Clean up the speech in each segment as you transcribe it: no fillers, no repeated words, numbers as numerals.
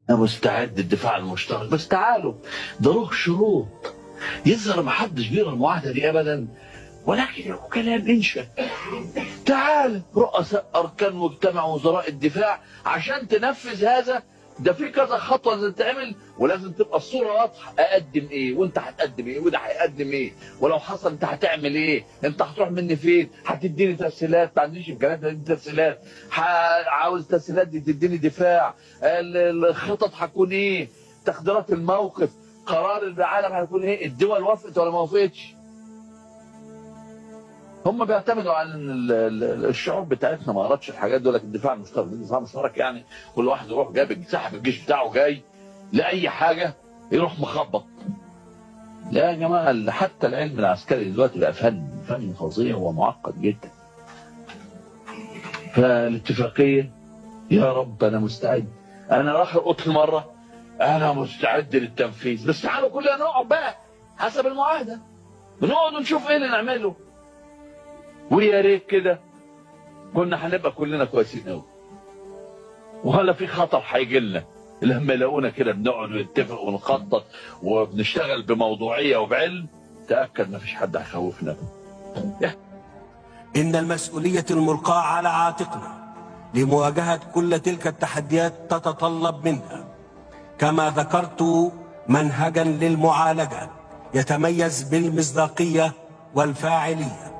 انا مستعد للدفاع المشترك، بس تعالوا، ده له شروط. يظهر ما حدش بيقرا المعاهده دي ابدا، ولكن كلام انشا. تعال رؤساء اركان مجتمع وزراء الدفاع عشان تنفذ هذا. ده في كذا خطوه لازم تتعمل، ولازم تبقى الصوره واضحه. اقدم ايه وانت هتقدم ايه وده هيقدم ايه، ولو حصل انت هتعمل ايه، انت هتروح مني فين، هتديني تسهيلات، ما عنديش امكانيات اديني تسهيلات، عاوز تسهيلات دي تديني دفاع، الخطط هتكون ايه، تقديرات الموقف، قرار العالم هيكون ايه، الدول وافقت ولا ما وافقتش. هم بيعتمدوا على ان الشعوب بتاعتنا ما قرتش الحاجات دول، لكن الدفاع المشترك، الدفاع المشترك يعني كل واحد يروح جايب سحب الجيش بتاعه جاي لاي حاجه يروح مخبط. لا يا جماعه، حتى العلم العسكري دلوقتي بقى فن فظيع ومعقد جدا. فالاتفاقيه يا رب انا مستعد. انا راح قلت مره انا مستعد للتنفيذ، بس تعالوا كلنا نقعد بقى حسب المعاهده، بنقعد ونشوف ايه اللي نعمله. ويا ريت كده كنا هنبقى كلنا كويسين قوي، ولا في خطر هيجي لنا لما يلاقونا كده بنقعد ونتفق ونخطط وبنشتغل بموضوعيه وبعلم. تاكد ما فيش حد هيخوفنا. إن المسؤولية الملقاة على عاتقنا لمواجهة كل تلك التحديات تتطلب منا، كما ذكرت، منهجا للمعالجة يتميز بالمصداقية والفاعلية،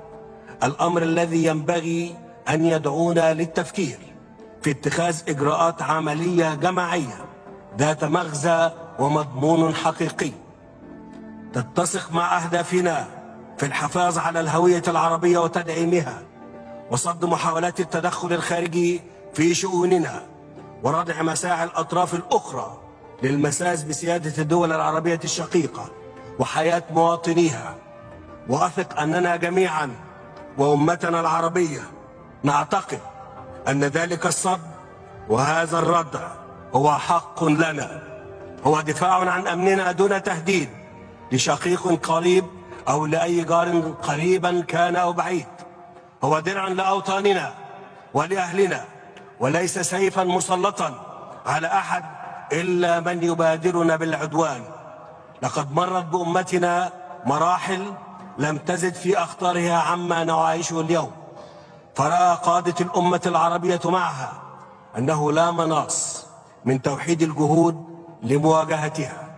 الأمر الذي ينبغي أن يدعونا للتفكير في اتخاذ إجراءات عملية جماعية ذات مغزى ومضمون حقيقي تتسق مع أهدافنا في الحفاظ على الهوية العربية وتدعيمها، وصد محاولات التدخل الخارجي في شؤوننا، وردع مساعي الأطراف الأخرى للمساس بسيادة الدول العربية الشقيقة وحياة مواطنيها. وأثق أننا جميعا وأمتنا العربية نعتقد أن ذلك الصد وهذا الردع هو حق لنا، هو دفاع عن أمننا دون تهديد لشقيق قريب أو لأي جار قريبا كان أو بعيد، هو درع لأوطاننا ولأهلنا، وليس سيفا مسلطا على أحد إلا من يبادرنا بالعدوان. لقد مرت بأمتنا مراحل لم تزد في أخطارها عما نعيشه اليوم، فرأى قادة الأمة العربية معها أنه لا مناص من توحيد الجهود لمواجهتها،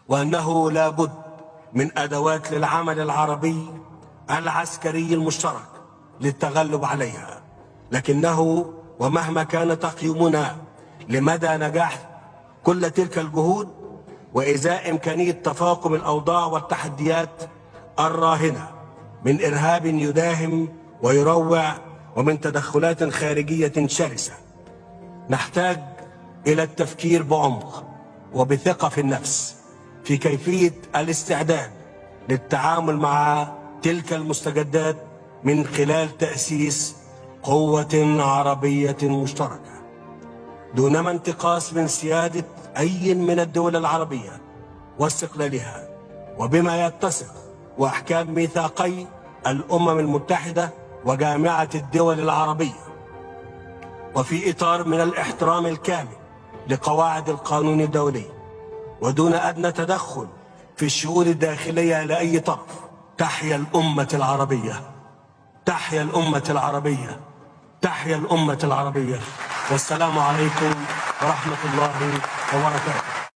وأنه لا بد من أدوات للعمل العربي العسكري المشترك للتغلب عليها. لكنه ومهما كان تقييمنا لمدى نجاح كل تلك الجهود، وإزاء إمكانية تفاقم الأوضاع والتحديات الراهنة من إرهاب يداهم ويروع ومن تدخلات خارجية شرسة، نحتاج إلى التفكير بعمق وبثقة في النفس في كيفية الاستعداد للتعامل مع تلك المستجدات من خلال تأسيس قوة عربية مشتركة دونما انتقاص من سيادة أي من الدول العربية واستقلالها، وبما يتسق وأحكام ميثاقي الأمم المتحدة وجامعة الدول العربية، وفي إطار من الاحترام الكامل لقواعد القانون الدولي، ودون أدنى تدخل في الشؤون الداخلية لأي طرف. تحيا الأمة العربية، تحيا الأمة العربية، تحيا الأمة العربية، والسلام عليكم ورحمة الله وبركاته.